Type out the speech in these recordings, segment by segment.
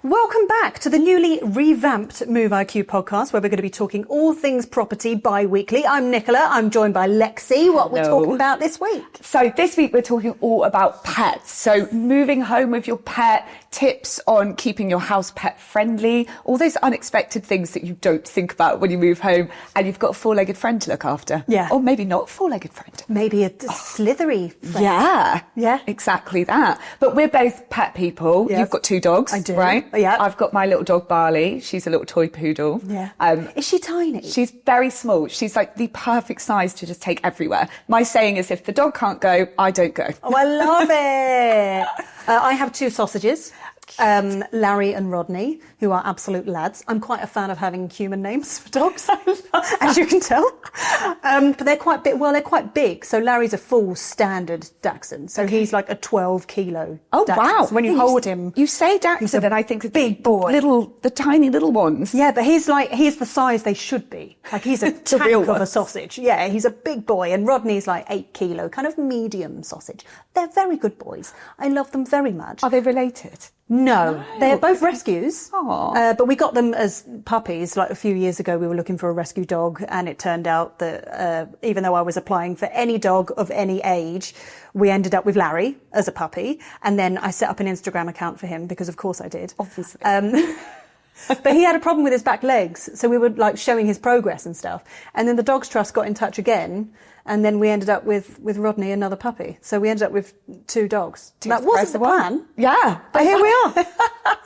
Welcome back to the newly revamped Move IQ podcast, where we're going to be talking all things property bi-weekly. I'm Nicola. I'm joined by Lexie. What we're talking about this week? So this week we're talking all about pets. So moving home with your pet, tips on keeping your house pet friendly, all those unexpected things that you don't think about when you move home and you've got a four-legged friend to look after. Yeah. Or maybe not a four-legged friend. Maybe a slithery friend. Yeah. Yeah. Exactly that. But we're both pet people. Yes. You've got two dogs, I do. right? Yeah. I've got my little dog Barley. She's a little toy poodle. Yeah. Is she tiny? She's very small. She's like the perfect size to just take everywhere. My saying is, if the dog can't go, I don't go. Oh, I love it. I have two sausages. Larry and Rodney, who are absolute lads. I'm quite a fan of having human names for dogs, as you can tell. But they're quite big. Well, they're quite big. So Larry's a full standard Dachshund. So he's like a 12 kilo. Oh, Dachshund. wow. So when you hold him, You say Dachshund, and I think it's big boy. The tiny little ones. yeah, but he's the size they should be. Like he's a tank real of a ones. sausage. Yeah, he's a big boy. And Rodney's like 8 kilo, kind of medium sausage. They're very good boys. I love them very much. Are they related? No, they're both rescues. Aw. But we got them as puppies. Like a few years ago, we were looking for a rescue dog, and it turned out that even though I was applying for any dog of any age, we ended up with Larry as a puppy. And then I set up an Instagram account for him because, of course, I did. Obviously. But he had a problem with his back legs, so we were like showing his progress and stuff. And then the Dogs Trust got in touch again, and then we ended up with Rodney, another puppy. So we ended up with 2 dogs. That wasn't the plan. Yeah. But here we are.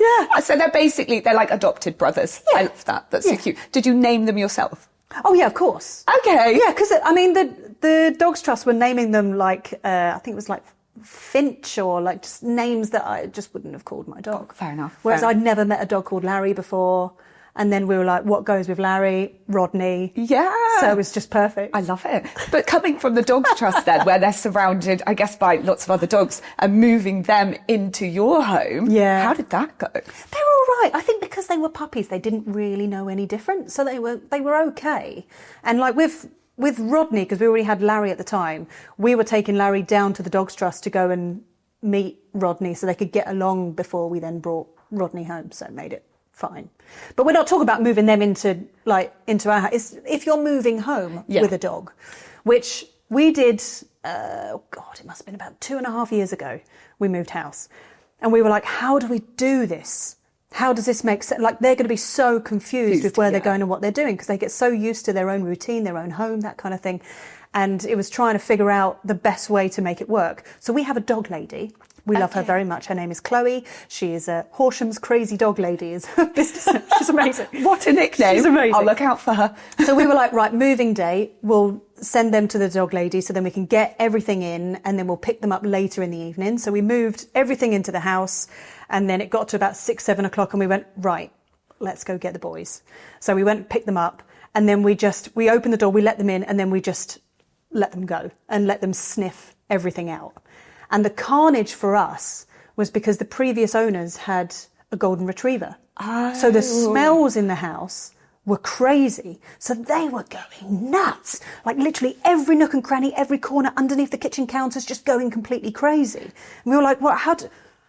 Yeah. So they're like adopted brothers. Yeah. I love that. That's so cute. Did you name them yourself? Oh, yeah, of course. Okay. Yeah, because, I mean, the Dogs Trust were naming them like, I think it was like Finch, or like just names that I just wouldn't have called my dog. Fair enough. Whereas I'd never met a dog called Larry before. And then we were like, what goes with Larry? Rodney. Yeah. So it was just perfect. I love it. But coming from the Dogs Trust then, where they're surrounded, I guess, by lots of other dogs, and moving them into your home, Yeah. how did that go? They were all right. I think because they were puppies, they didn't really know any different. So they were okay. And like with Rodney, because we already had Larry at the time, we were taking Larry down to the Dogs Trust to go and meet Rodney so they could get along before we then brought Rodney home. So it made it fine. But we're not talking about moving them into our house. If you're moving home with a dog, which we did, it must have been about 2.5 years ago, we moved house. And we were like, how do we do this? How does this make sense? Like, they're going to be so confused with where they're going and what they're doing, because they get so used to their own routine, their own home, that kind of thing. And it was trying to figure out the best way to make it work. So we have a dog lady. We love her very much. Her name is Chloe. She is Horsham's Crazy Dog Lady. Is her business name. She's amazing. What a nickname. She's amazing. I'll look out for her. So we were like, right, moving day, we'll send them to the dog lady so then we can get everything in, and then we'll pick them up later in the evening. So we moved everything into the house, and then it got to about 6, 7 o'clock, and we went, right, let's go get the boys. So we went and picked them up, and then we opened the door, we let them in, and then we just let them go and let them sniff everything out. And the carnage for us was because the previous owners had a golden retriever. Oh. So the smells in the house were crazy. So they were going nuts. Like literally every nook and cranny, every corner underneath the kitchen counters, just going completely crazy. And we were like, what?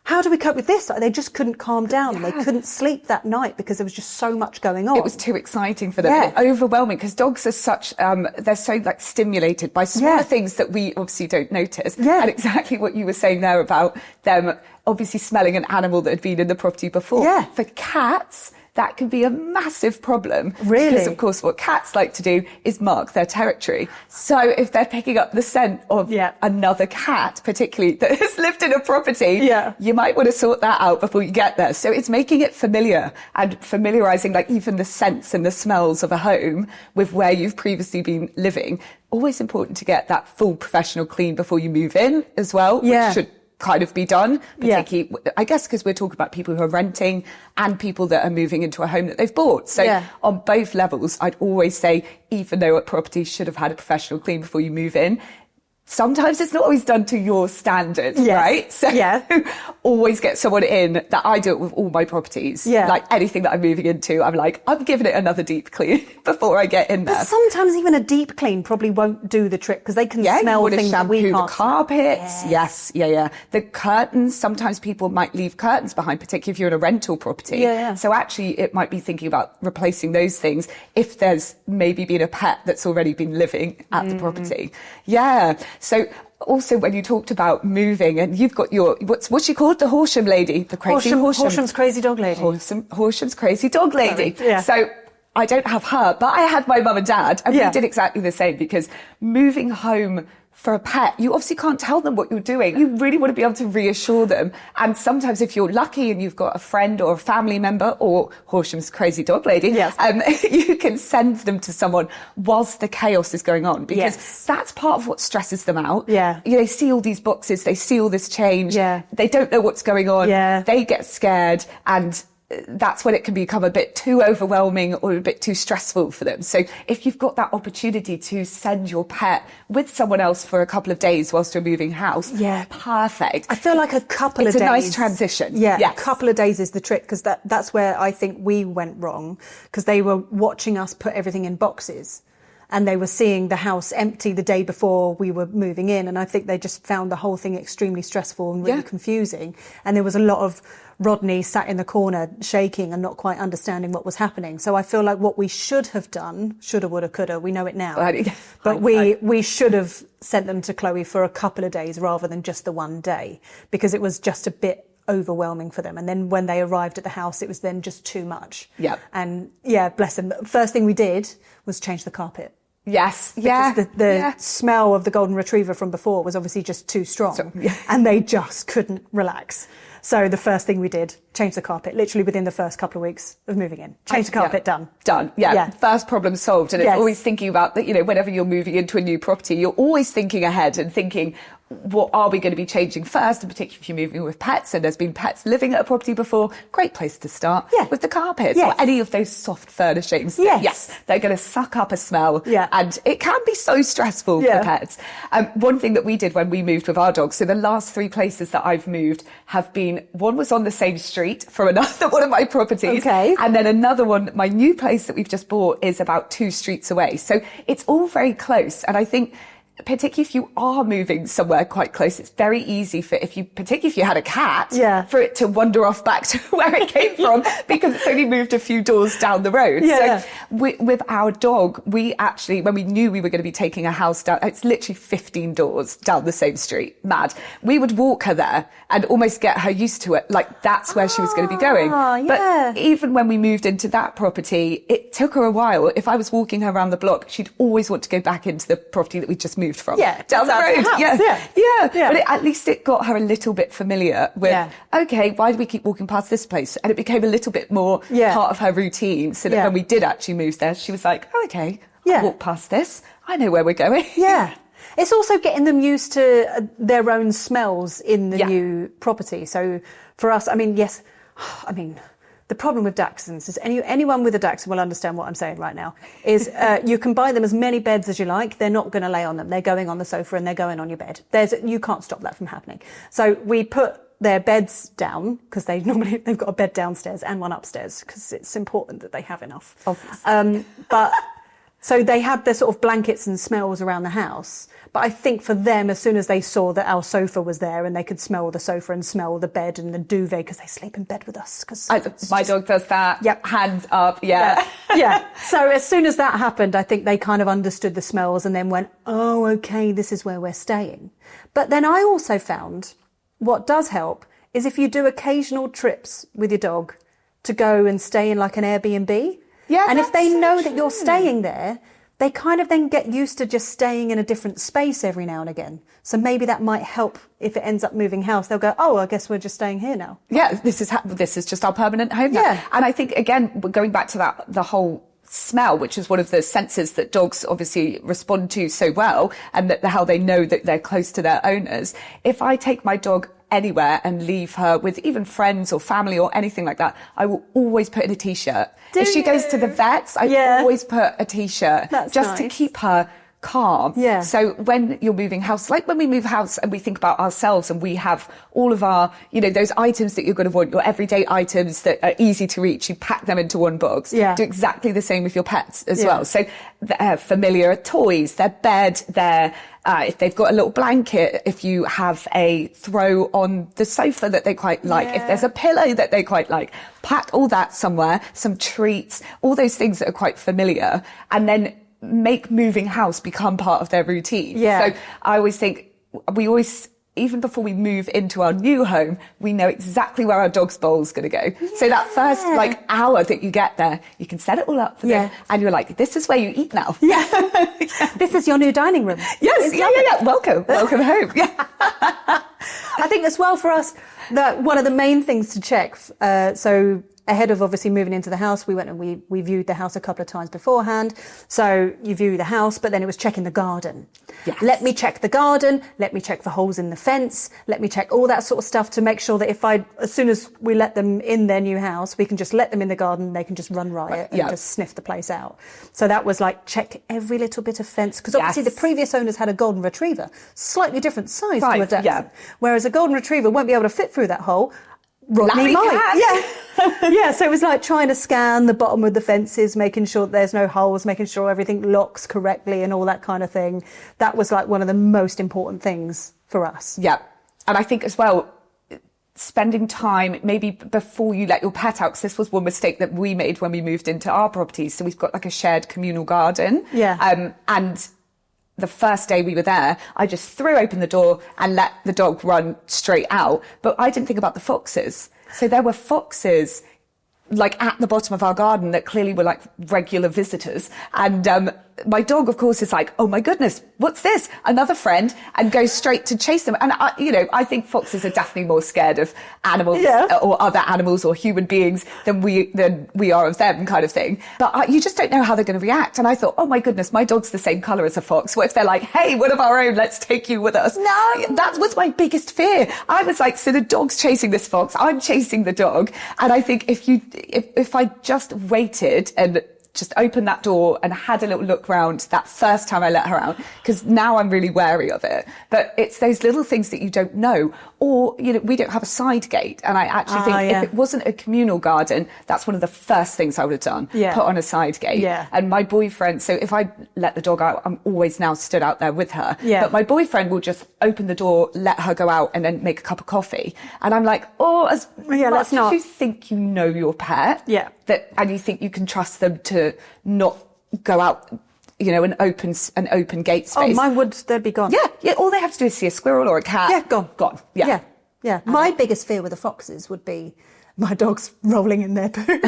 How do we cope with this? Like, they just couldn't calm down. Yeah. They couldn't sleep that night because there was just so much going on. It was too exciting for them. Yeah. Overwhelming, because dogs are such, they're so like stimulated by smaller things that we obviously don't notice. Yeah. And exactly what you were saying there about them obviously smelling an animal that had been in the property before. Yeah. For cats, that can be a massive problem. Really? Because, of course, what cats like to do is mark their territory. So if they're picking up the scent of another cat, particularly, that has lived in a property, you might want to sort that out before you get there. So it's making it familiar and familiarising, like, even the scents and the smells of a home with where you've previously been living. Always important to get that full professional clean before you move in as well, which should kind of be done, particularly, I guess, because we're talking about people who are renting and people that are moving into a home that they've bought. So on both levels, I'd always say, even though a property should have had a professional clean before you move in, sometimes it's not always done to your standard, right? So always get someone in that. I do it with all my properties. Yeah. Like anything that I'm moving into, I'm like, I'm giving it another deep clean before I get in there. But sometimes even a deep clean probably won't do the trick because they can smell things that we can't. The carpets. Yes. The curtains. Sometimes people might leave curtains behind, particularly if you're in a rental property. So actually it might be thinking about replacing those things if there's maybe been a pet that's already been living at the property. Yeah. So also when you talked about moving and you've got your, what's she called? The Horsham lady, the crazy Horsham's crazy dog lady. Horsham's crazy dog lady. Yeah. So I don't have her, but I had my mum and dad and we did exactly the same because moving home for a pet, you obviously can't tell them what you're doing. You really want to be able to reassure them. And sometimes if you're lucky and you've got a friend or a family member or Horsham's crazy dog lady, you can send them to someone whilst the chaos is going on because that's part of what stresses them out. Yeah. They see all these boxes, they see all this change. Yeah. They don't know what's going on. Yeah. They get scared and that's when it can become a bit too overwhelming or a bit too stressful for them. So if you've got that opportunity to send your pet with someone else for a couple of days whilst you're moving house, perfect. I feel like a couple of days. It's a nice transition. Yeah, a couple of days is the trick because that's where I think we went wrong because they were watching us put everything in boxes. And they were seeing the house empty the day before we were moving in. And I think they just found the whole thing extremely stressful and really confusing. And there was a lot of Rodney sat in the corner shaking and not quite understanding what was happening. So I feel like what we should have done, shoulda, woulda, coulda, we know it now. But we should have sent them to Chloe for a couple of days rather than just the one day because it was just a bit overwhelming for them. And then when they arrived at the house, it was then just too much. Yeah. And bless them. First thing we did was change the carpet. Yes. Because the smell of the golden retriever from before was obviously just too strong. And they just couldn't relax. So the first thing we did, change the carpet, literally within the first couple of weeks of moving in. Change the carpet, done. Yeah. First problem solved. And it's always thinking about that, whenever you're moving into a new property, you're always thinking ahead and thinking, what are we going to be changing first? And particularly if you're moving with pets and there's been pets living at a property before, great place to start with the carpets or any of those soft furnishings. Yes. They're going to suck up a smell and it can be so stressful for pets. One thing that we did when we moved with our dogs, so the last 3 places that I've moved have been, one was on the same street from another one of my properties. And then another one, my new place that we've just bought is about 2 streets away. So it's all very close. And I think particularly if you are moving somewhere quite close, it's very easy particularly if you had a cat, for it to wander off back to where it came from because it's only moved a few doors down the road. So with our dog, we actually, when we knew we were going to be taking a house down, it's literally 15 doors down the same street. Mad. We would walk her there and almost get her used to it. Like that's where she was going to be going. But even when we moved into that property, it took her a while. If I was walking her around the block, she'd always want to go back into the property that we just moved from down the road. But at least it got her a little bit familiar with, okay, why do we keep walking past this place? And it became a little bit more part of her routine so that when we did actually move there, she was like, oh, okay, I'll walk past this. I know where we're going. It's also getting them used to their own smells in the new property. So for us, the problem with Dachshunds is anyone with a Dachshund will understand what I'm saying right now, is you can buy them as many beds as you like. They're not going to lay on them. They're going on the sofa and they're going on your bed. You can't stop that from happening. So we put their beds down because they've got a bed downstairs and one upstairs because it's important that they have enough. So they have their sort of blankets and smells around the house. But I think for them, as soon as they saw that our sofa was there and they could smell the sofa and smell the bed and the duvet because they sleep in bed with us. My dog does that. Hands up. So as soon as that happened, I think they kind of understood the smells and then went, oh, okay, this is where we're staying. But then I also found what does help is if you do occasional trips with your dog to go and stay in like an Airbnb. And if they know that you're staying there, they kind of then get used to just staying in a different space every now and again. So maybe that might help if it ends up moving house. They'll go, oh, I guess we're just staying here now. This is just our permanent home now. And I think, again, going back to that, the whole smell, which is one of the senses that dogs obviously respond to so well, and how they know that they're close to their owners. If I take my dog anywhere and leave her with even friends or family or anything like that, I will always put in a t-shirt. If she goes to the vets, I always put a t-shirt to keep her calm. Yeah. So when you're moving house, like when we move house and we think about ourselves and we have all of our, you know, those items that you're going to want, your everyday items that are easy to reach, you pack them into one box. Yeah. Do exactly the same with your pets as well. So they're familiar toys, their bed, their if they've got a little blanket, if you have a throw on the sofa that they quite like, if there's a pillow that they quite like, pack all that somewhere, some treats, all those things that are quite familiar, and then make moving house become part of their routine. Yeah. So I always think even before we move into our new home, we know exactly where our dog's bowl's going to go. Yeah. So that first hour that you get there, you can set it all up for them, and you're like, this is where you eat now. Yeah. This is your new dining room. Yes. Yeah. Welcome home. Yeah. I think as well for us, that one of the main things to check, so ahead of obviously moving into the house, we went and we viewed the house a couple of times beforehand. So you view the house, but then it was checking the garden. Yes. Let me check the garden. Let me check for holes in the fence. Let me check all that sort of stuff to make sure that as soon as we let them in their new house, we can just let them in the garden. They can just run riot and just sniff the place out. So that was like, check every little bit of fence. Because obviously the previous owners had a golden retriever, slightly different size to a dachshund. Whereas a golden retriever won't be able to fit through that hole. Rodney might. Yeah. So it was like trying to scan the bottom of the fences, making sure that there's no holes, making sure everything locks correctly and all that kind of thing. That was like one of the most important things for us. Yeah. And I think as well, spending time maybe before you let your pet out, because this was one mistake that we made when we moved into our properties. So we've got like a shared communal garden. Yeah. And the first day we were there, I just threw open the door and let the dog run straight out. But I didn't think about the foxes. So there were foxes like at the bottom of our garden that clearly were like regular visitors. And my dog, of course, is like, oh my goodness, what's this? Another friend, and goes straight to chase them. And I think foxes are definitely more scared of animals or other animals or human beings than we are of them, kind of thing. But you just don't know how they're going to react. And I thought, oh my goodness, my dog's the same colour as a fox. What if they're like, hey, one of our own, let's take you with us? No, that was my biggest fear. I was like, so the dog's chasing this fox, I'm chasing the dog. And I think if I just waited and just opened that door and had a little look round that first time I let her out, because now I'm really wary of it. But it's those little things that you don't know. Or, we don't have a side gate. And I actually think if it wasn't a communal garden, that's one of the first things I would have done. Yeah. Put on a side gate. Yeah. And my boyfriend, so if I let the dog out, I'm always now stood out there with her. Yeah. But my boyfriend will just open the door, let her go out, and then make a cup of coffee. And I'm like, as much as you think you know your pet, and you think you can trust them to not go out, an open gate space. Oh, mine would, they'd be gone. Yeah. All they have to do is see a squirrel or a cat. Yeah, gone. Yeah. My biggest fear with the foxes would be my dogs rolling in their poo.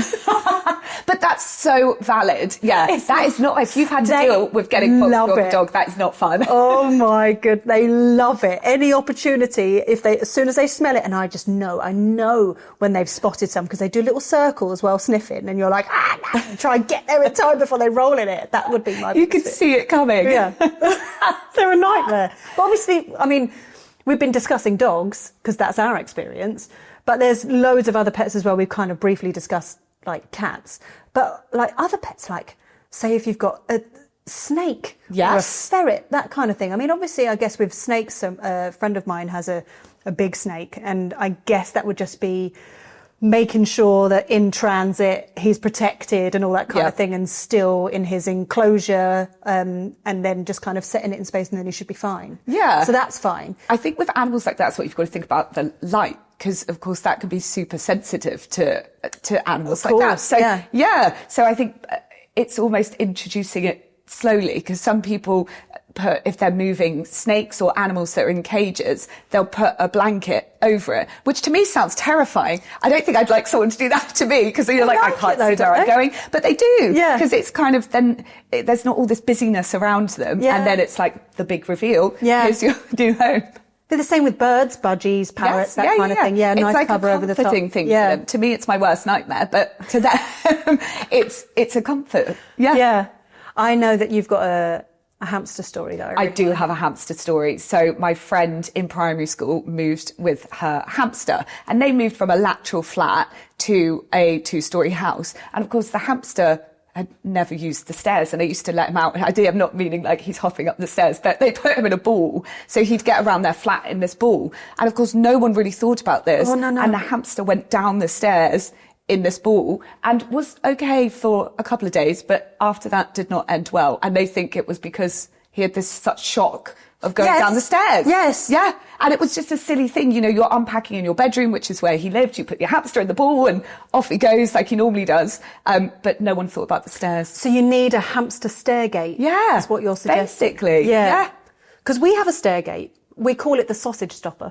But that's so valid. Yeah, that is not, if you've had to deal with getting foxed off a dog, that is not fun. Oh my good, they love it. Any opportunity, as soon as they smell it, and I know when they've spotted some, because they do little circles while sniffing, and you're like, try and get there in time before they roll in it. That would be my You can see it coming. Yeah. They're a nightmare. But obviously, we've been discussing dogs, because that's our experience, but there's loads of other pets as well. We've kind of briefly discussed like cats, but like other pets, like say if you've got a snake or a ferret, that kind of thing. Obviously, I guess with snakes, a friend of mine has a big snake, and I guess that would just be making sure that in transit he's protected and all that kind of thing, and still in his enclosure, and then just kind of setting it in space, and then he should be fine. Yeah. So that's fine. I think with animals like that, that's what you've got to think about, the light. Because, of course, that can be super sensitive to animals like that. So, So I think it's almost introducing it slowly, because some people if they're moving snakes or animals that are in cages, they'll put a blanket over it, which to me sounds terrifying. I don't think I'd like someone to do that to me, because you're like, I can't see where I'm going. But they do. Yeah. Because it's kind of, then there's not all this busyness around them. Yeah. And then it's like the big reveal. Yeah. Here's your new home. They're the same with birds, budgies, parrots, that kind of thing. Yeah, it's nice like cover over the top. It's like a comforting thing to them. To me, it's my worst nightmare, but to them, it's a comfort. Yeah. Yeah. I know that you've got a hamster story, though. I do have a hamster story. So my friend in primary school moved with her hamster, and they moved from a lateral flat to a 2-story house. And of course, the hamster had never used the stairs, and they used to let him out. I'm not meaning like he's hopping up the stairs, but they put him in a ball so he'd get around their flat in this ball. And of course, no one really thought about this. Oh, no. And the hamster went down the stairs in this ball and was okay for a couple of days, but after that did not end well. And they think it was because he had this such shock of going down the stairs. Yes. Yeah. And it was just a silly thing. You know, you're unpacking in your bedroom, which is where he lived. You put your hamster in the ball and off he goes like he normally does. But no one thought about the stairs. So you need a hamster stair gate. Yeah. That's what you're suggesting. Basically. Yeah. Because we have a stair gate. We call it the sausage stopper.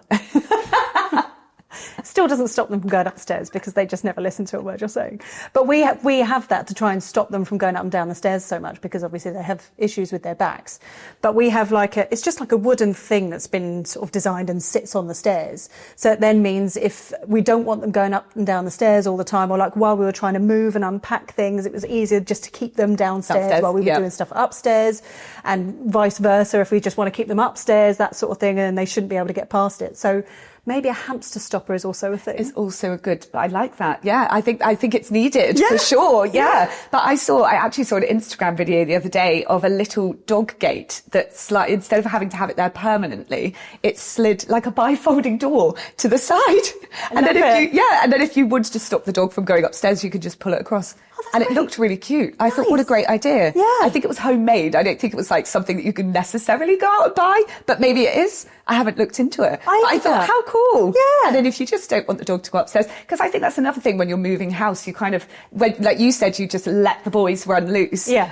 Still doesn't stop them from going upstairs because they just never listen to a word you're saying. But we have that to try and stop them from going up and down the stairs so much because obviously they have issues with their backs. But we have it's just like a wooden thing that's been sort of designed and sits on the stairs. So it then means if we don't want them going up and down the stairs all the time, or like while we were trying to move and unpack things, it was easier just to keep them downstairs while we were doing stuff upstairs, and vice versa if we just want to keep them upstairs, that sort of thing, and they shouldn't be able to get past it. So maybe a hamster stopper is also a thing. It's also a good. I like that. Yeah, I think it's needed for sure. Yeah. But I actually saw an Instagram video the other day of a little dog gate that's like, instead of having to have it there permanently, it slid like a bifolding door to the side. And then if you wanted to stop the dog from going upstairs, you could just pull it across. And it looked really cute. I thought, what a great idea. Yeah. I think it was homemade. I don't think it was like something that you could necessarily go out and buy, but maybe it is. I haven't looked into it. I thought, how cool. Yeah. And then if you just don't want the dog to go upstairs, because I think that's another thing when you're moving house, you kind of, like you said, you just let the boys run loose. Yeah.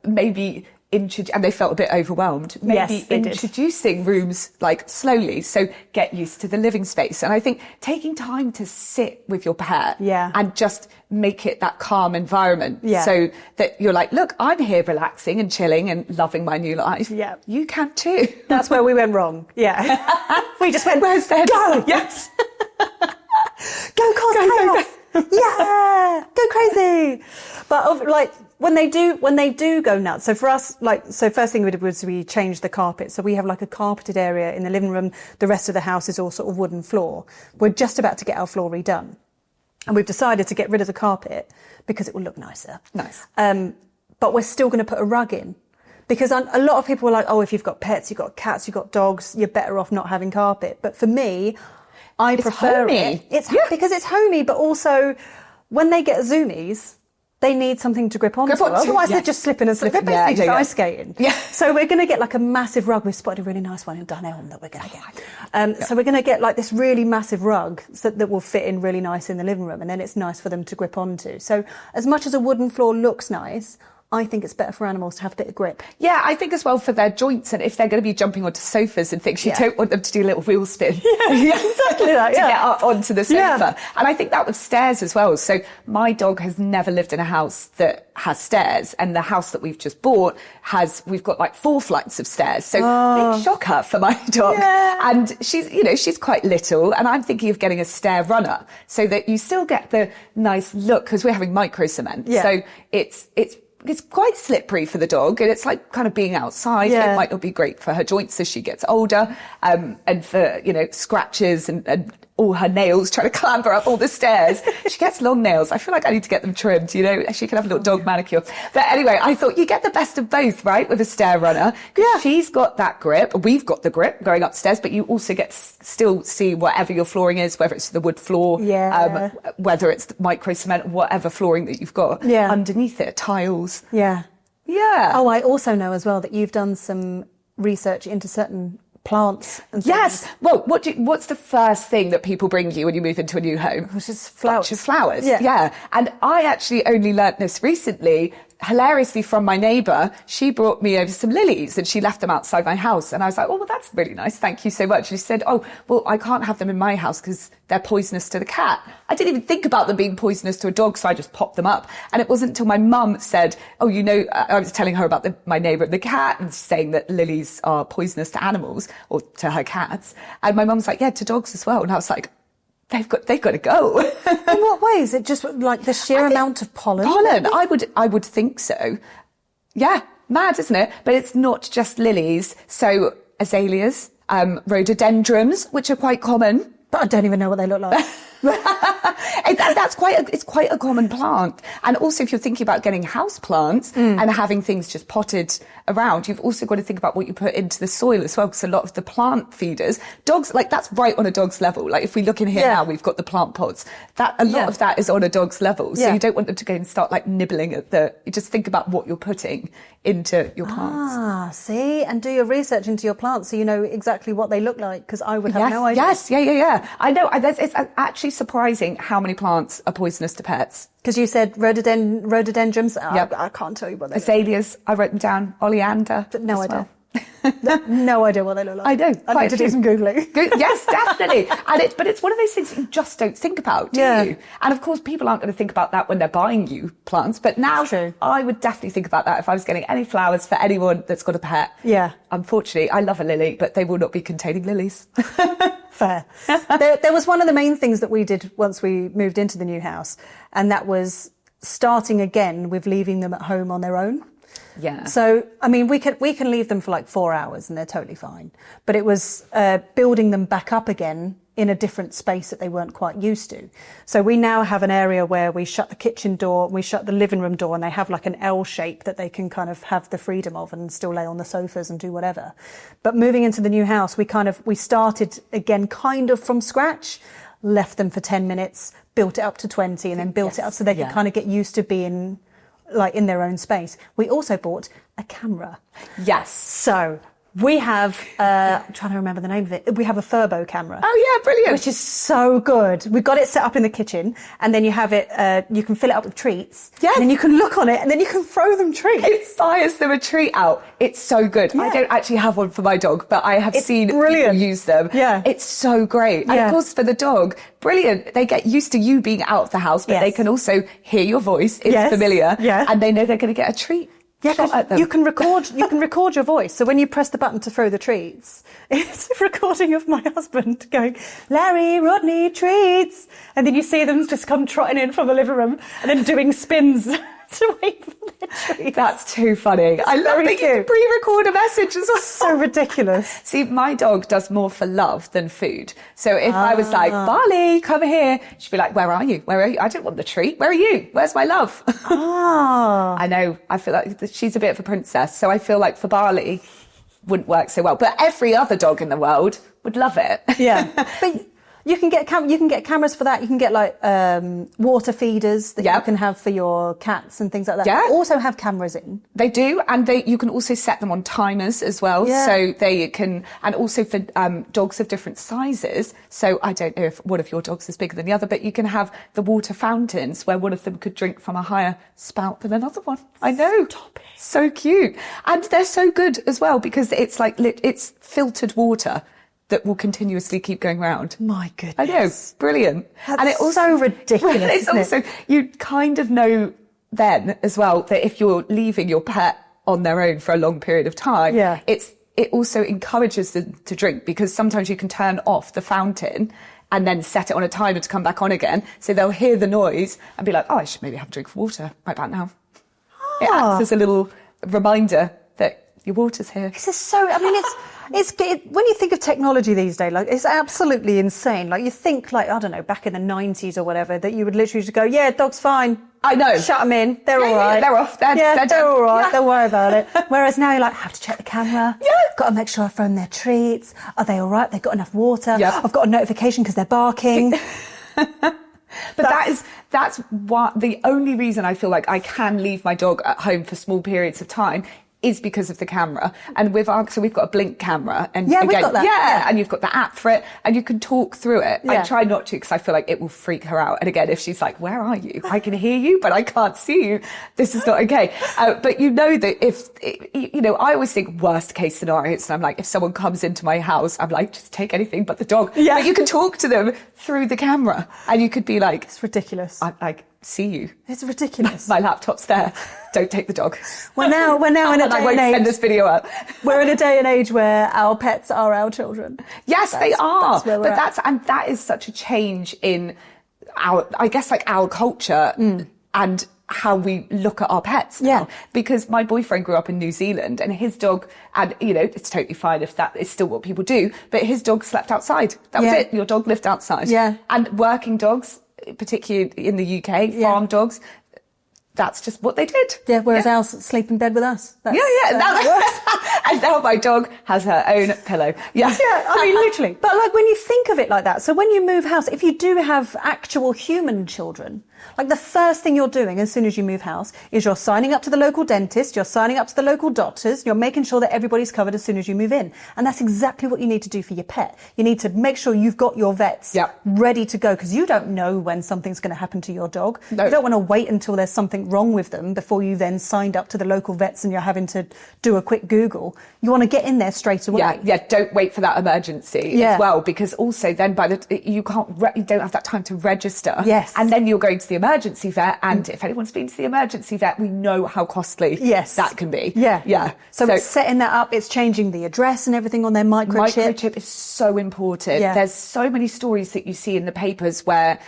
Maybe and they felt a bit overwhelmed. Maybe introducing rooms like slowly, so get used to the living space. And I think taking time to sit with your pet and just make it that calm environment so that you're like, look, I'm here relaxing and chilling and loving my new life. Yeah. You can too. That's where we went wrong. Yeah. We just went, where's their go? Yes. Go cause chaos. Yeah. Go crazy. But like, when they do go nuts. So for us, first thing we did was we changed the carpet. So we have like a carpeted area in the living room. The rest of the house is all sort of wooden floor. We're just about to get our floor redone. And we've decided to get rid of the carpet because it will look nicer. Nice. But we're still going to put a rug in. Because a lot of people are like, oh, if you've got pets, you've got cats, you've got dogs, you're better off not having carpet. But for me, I prefer it. Because it's homey, but also when they get zoomies, they need something to grip onto. Otherwise, they're just slipping and slipping. They're basically just ice skating. Yeah. So we're going to get like a massive rug. We've spotted a really nice one in Dunelm that we're going to get. So we're going to get like this really massive rug that will fit in really nice in the living room, and then it's nice for them to grip onto. So as much as a wooden floor looks nice, I think it's better for animals to have a bit of grip. Yeah, I think as well for their joints, and if they're going to be jumping onto sofas and things, you don't want them to do a little wheel spin. Yeah, exactly that. To get up onto the sofa. Yeah. And I think that with stairs as well. So my dog has never lived in a house that has stairs, and the house that we've just bought we've got like 4 flights of stairs. So big shocker for my dog. Yeah. And she's quite little, and I'm thinking of getting a stair runner so that you still get the nice look, because we're having micro cement. Yeah. So it's quite slippery for the dog, and it's like kind of being outside. It might not be great for her joints as she gets older, and for, scratches and all her nails trying to clamber up all the stairs. She gets long nails. I feel like I need to get them trimmed, she can have a little dog manicure. But anyway, I thought you get the best of both, right, with a stair runner. Yeah. She's got that grip. We've got the grip going upstairs, but you also get still see whatever your flooring is, whether it's the wood floor, whether it's micro cement, whatever flooring that you've got underneath it, tiles. Yeah. Yeah. Oh, I also know as well that you've done some research into certain plants and things. Yes. Well, what's the first thing that people bring you when you move into a new home? Which is flowers. Bunch of flowers. Yeah. And I actually only learnt this recently, hilariously, from my neighbour. She brought me over some lilies and she left them outside my house. And I was like, oh, well, that's really nice. Thank you so much. And she said, oh, well, I can't have them in my house because they're poisonous to the cat. I didn't even think about them being poisonous to a dog, so I just popped them up. And it wasn't until my mum said, oh, I was telling her about my neighbour and the cat, and saying that lilies are poisonous to animals or to her cats. And my mum's like, yeah, to dogs as well. And I was like, They've got to go. In what way? Is it just like the sheer amount of pollen? Pollen, I would think so. Yeah, mad, isn't it? But it's not just lilies. So azaleas, rhododendrons, which are quite common. But I don't even know what they look like. It's quite a common plant. And also if you're thinking about getting house plants and having things just potted around, you've also got to think about what you put into the soil as well, because a lot of the plant feeders, dogs, like that's right on a dog's level. Like if we look in here now, we've got the plant pots. A lot of that is on a dog's level. So you don't want them to go and start like nibbling at you just think about what you're putting into your plants. Ah, see, and do your research into your plants so you know exactly what they look like, because I would have no idea. Yes, yeah. I know. It's actually surprising how many plants are poisonous to pets. Because you said rhododendrons. Yep. I can't tell you what they look Azaleas, I wrote them down. Oleander. like. No idea. No idea what they look like. I know. I need to do some Googling. Yes, definitely. But it's one of those things that you just don't think about, do you? And of course, people aren't going to think about that when they're buying you plants. But now, I would definitely think about that if I was getting any flowers for anyone that's got a pet. Yeah. Unfortunately, I love a lily, but they will not be containing lilies. Fair. There was one of the main things that we did once we moved into the new house, and that was starting again with leaving them at home on their own. Yeah. So, I mean, we can leave them for like 4 hours and they're totally fine. But it was building them back up again in a different space that they weren't quite used to. So we now have an area where we shut the kitchen door, we shut the living room door, and they have like an L shape that they can kind of have the freedom of and still lay on the sofas and do whatever. But moving into the new house, we started again kind of from scratch, left them for 10 minutes, built it up to 20 and then built it up so they could kind of get used to being like in their own space. We also bought a camera. Yes. So we have, I'm trying to remember the name of it. We have a Furbo camera. Oh yeah, brilliant. Which is so good. We've got it set up in the kitchen, and then you have it, you can fill it up with treats. Yes. And then you can look on it, and then you can throw them treats. It fires them a treat out. It's so good. Yeah. I don't actually have one for my dog, but I have seen people use them. Yeah. It's so great. And of course for the dog, brilliant. They get used to you being out of the house, but they can also hear your voice. It's familiar. Yeah. And they know they're going to get a treat. Yeah, because you can record your voice. So when you press the button to throw the treats, it's a recording of my husband going, Larry, Rodney, treats. And then you see them just come trotting in from the living room and then doing spins to wait for their treats. That's too funny. I love that you can pre-record a message as well. So ridiculous. See, my dog does more for love than food. So if I was like, Barley, come here, she'd be like, where are you? Where are you? I don't want the treat. Where are you? Where's my love? I know. I feel like she's a bit of a princess. So I feel like for Barley, wouldn't work so well. But every other dog in the world would love it. Yeah. But you can get cameras for that. You can get like water feeders that you can have for your cats and things like that. Yeah. They also have cameras in. They do, and you can also set them on timers as well. Yeah. So they can, and also for dogs of different sizes. So I don't know if one of your dogs is bigger than the other, but you can have the water fountains where one of them could drink from a higher spout than another one. I know. Stop it. So cute. And they're so good as well because it's like, it's filtered water that will continuously keep going round. My goodness. I know, brilliant. That's and it also so ridiculous. It's also, you kind of know then as well that if you're leaving your pet on their own for a long period of time, it also encourages them to drink, because sometimes you can turn off the fountain and then set it on a timer to come back on again. So they'll hear the noise and be like, oh, I should maybe have a drink of water right about now. It acts as a little reminder that your water's here. This is so, I mean, when you think of technology these days, like, it's absolutely insane. Like, you think, like, I don't know, back in the 90s or whatever, that you would literally just go, yeah, dog's fine. I know. Shut them in. They're all right. They're off. They're all right. Yeah. Don't worry about it. Whereas now you're like, I have to check the camera. Yeah. Got to make sure I've thrown their treats. Are they all right? They've got enough water. Yep. I've got a notification because they're barking. But that's what the only reason I feel like I can leave my dog at home for small periods of time is because of the camera. And so we've got a Blink camera, and we've got that. Yeah, and you've got the app for it, and you can talk through it. Yeah. I try not to because I feel like it will freak her out. And again, if she's like, "Where are you? I can hear you, but I can't see you. This is not okay." But you know that I always think worst case scenarios. And I'm like, if someone comes into my house, I'm like, just take anything but the dog. Yeah. But you can talk to them through the camera, and you could be like, it's ridiculous. I see you. It's ridiculous. My laptop's there. Don't take the dog. We're now in a day and age. I won't send this video out. We're in a day and age where our pets are our children. Yes, they are. That's where we're at. That is such a change in our culture and how we look at our pets now. Because my boyfriend grew up in New Zealand, and his dog, and you know, it's totally fine if that is still what people do, but his dog slept outside. That was it. Your dog lived outside. And working dogs, particularly in the UK, farm dogs, that's just what they did. Whereas ours sleep in bed with us. That's, And now my dog has her own pillow. I mean, literally. But like when you think of it like that, so when you move house, if you do have actual human children, like the first thing you're doing as soon as you move house is you're signing up to the local dentist, you're signing up to the local doctors, you're making sure that everybody's covered as soon as you move in. And that's exactly what you need to do for your pet. You need to make sure you've got your vets ready to go, because you don't know when something's going to happen to your dog. You don't want to wait until there's something wrong with them before you then signed up to the local vets and you're having to do a quick Google. You want to get in there straight away. Don't wait for that emergency as well, because also then you don't have that time to register. And then you're going to the emergency vet, and if anyone's been to the emergency vet, we know how costly that can be. So it's setting that up, it's changing the address and everything on their microchip. Microchip is so important. There's so many stories that you see in the papers where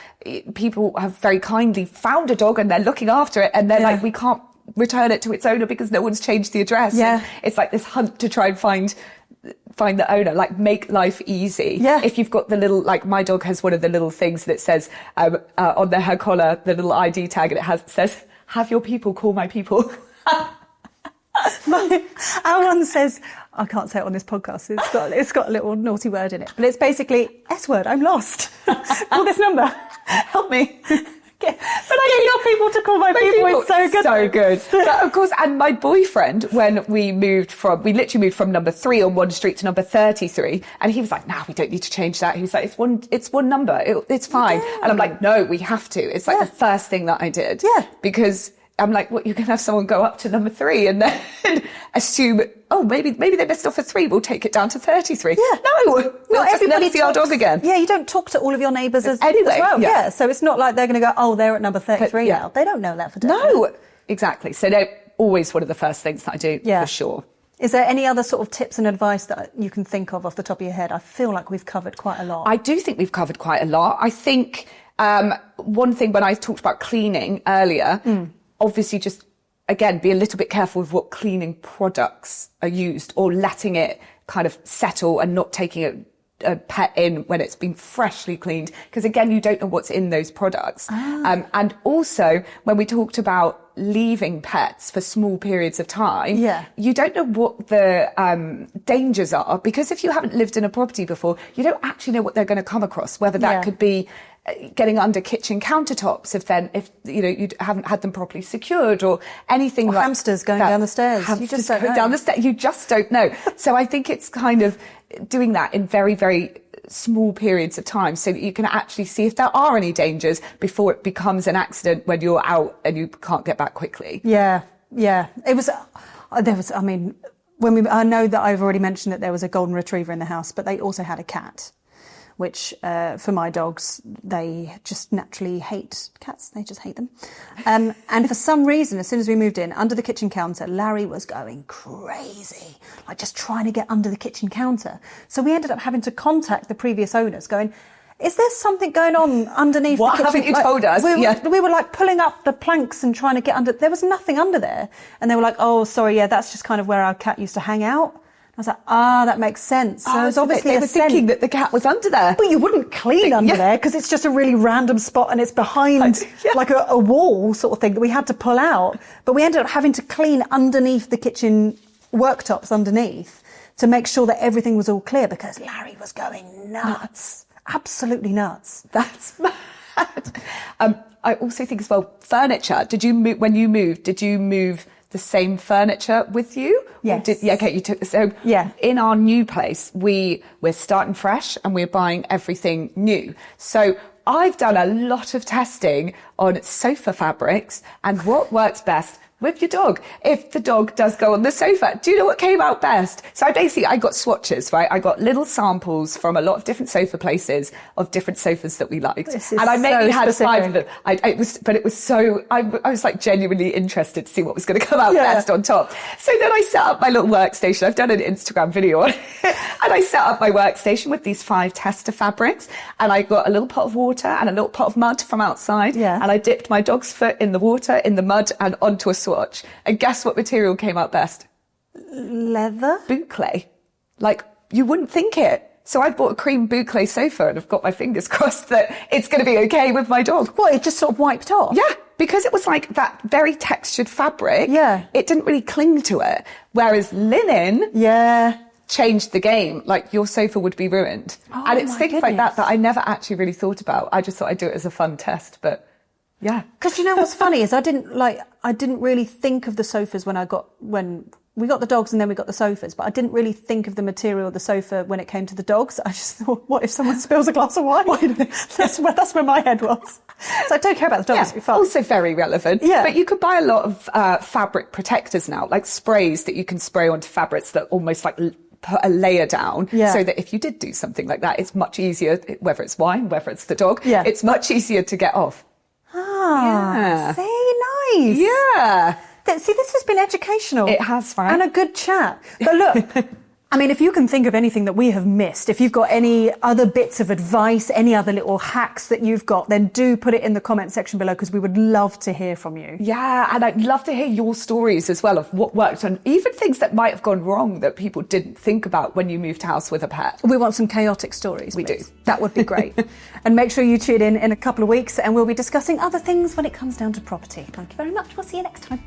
people have very kindly found a dog and they're looking after it, and they're like, we can't return it to its owner because no one's changed the address. And it's like this hunt to try and find the owner, like make life easy. If you've got the little, like my dog has one of the little things that says on her collar, the little ID tag, and it says, "Have your people call my people." Our one says, I can't say it on this podcast, it's got a little naughty word in it, but it's basically S word, I'm lost. Call this number, help me. But I get your people to call my people. It's so good. So good. But of course, and my boyfriend, when we literally moved from number 3 on one street to number 33, and he was like, "Nah, we don't need to change that." He was like, it's one number. It's fine. And I'm like, "No, we have to." It's like the first thing that I did. Because I'm like, what, you can have someone go up to number 3 and then assume, oh, maybe they missed off a 3, we'll take it down to 33. No, we'll just never see our dog again. You don't talk to all of your neighbours as anyway, well. So it's not like they're going to go, oh, they're at number 33 now. They don't know that for definite. No, exactly. So they're always one of the first things that I do, for sure. Is there any other sort of tips and advice that you can think of off the top of your head? I feel like we've covered quite a lot. I do think we've covered quite a lot. I think one thing when I talked about cleaning earlier, obviously just, again, be a little bit careful with what cleaning products are used, or letting it kind of settle and not taking a pet in when it's been freshly cleaned. Because again, you don't know what's in those products. And also, when we talked about leaving pets for small periods of time, you don't know what the dangers are. Because if you haven't lived in a property before, you don't actually know what they're going to come across, whether that could be getting under kitchen countertops if you haven't had them properly secured, or anything or like hamsters going down the stairs. You just don't know. Down the stairs, you just don't know. So I think it's kind of doing that in very, very small periods of time, so that you can actually see if there are any dangers before it becomes an accident when you're out and you can't get back quickly. It was. There was. I mean, I know that I've already mentioned that there was a golden retriever in the house, but they also had a cat, which for my dogs, they just naturally hate cats. They just hate them. And for some reason, as soon as we moved in, under the kitchen counter, Larry was going crazy, like just trying to get under the kitchen counter. So we ended up having to contact the previous owners going, is there something going on underneath the kitchen? What haven't you told us? We were like pulling up the planks and trying to get under. There was nothing under there. And they were like, oh, sorry, that's just kind of where our cat used to hang out. I was like, that makes sense. So it was obviously they were thinking that the cat was under there. But you wouldn't clean under there, because it's just a really random spot and it's behind like a wall sort of thing that we had to pull out. But we ended up having to clean underneath the kitchen worktops underneath to make sure that everything was all clear, because Larry was going nuts. Absolutely nuts. That's mad. I also think as well, furniture. Did you move, when you moved, did you move the same furniture with you? Yes. You took this home. In our new place, we're starting fresh and we're buying everything new. So I've done a lot of testing on sofa fabrics and what works best with your dog, if the dog does go on the sofa, do you know what came out best? So I got swatches, right? I got little samples from a lot of different sofa places of different sofas that we liked. And I mainly had specific. 5 of them. I was like genuinely interested to see what was going to come out best on top. So then I set up my little workstation. I've done an Instagram video on it. And I set up my workstation with these 5 tester fabrics. And I got a little pot of water and a little pot of mud from outside. Yeah. And I dipped my dog's foot in the water, in the mud, and onto a swatch. And guess what material came out best? Leather? Boot clay. Like, you wouldn't think it. So I bought a cream boot clay sofa and I've got my fingers crossed that it's going to be okay with my dog. What, it just sort of wiped off? Yeah, because it was like that very textured fabric. Yeah. It didn't really cling to it. Whereas linen changed the game. Like, your sofa would be ruined. Oh, and it's things like that I never actually really thought about. I just thought I'd do it as a fun test, but yeah. Because you know what's funny is I didn't really think of the sofas when we got the dogs and then we got the sofas, but I didn't really think of the material of the sofa when it came to the dogs. I just thought, what if someone spills a glass of wine? That's where my head was. So I don't care about the dogs. Yeah, also very relevant. Yeah. But you could buy a lot of fabric protectors now, like sprays that you can spray onto fabrics that almost like put a layer down so that if you did do something like that, it's much easier, whether it's wine, whether it's the dog, it's much easier to get off. See, nice. Yeah. See, this has been educational. It has, right? And a good chat. But look, I mean, if you can think of anything that we have missed, if you've got any other bits of advice, any other little hacks that you've got, then do put it in the comment section below because we would love to hear from you. Yeah, and I'd love to hear your stories as well of what worked and even things that might have gone wrong that people didn't think about when you moved house with a pet. We want some chaotic stories. We please. do. That would be great. And make sure you tune in a couple of weeks and we'll be discussing other things when it comes down to property. Thank you very much. We'll see you next time.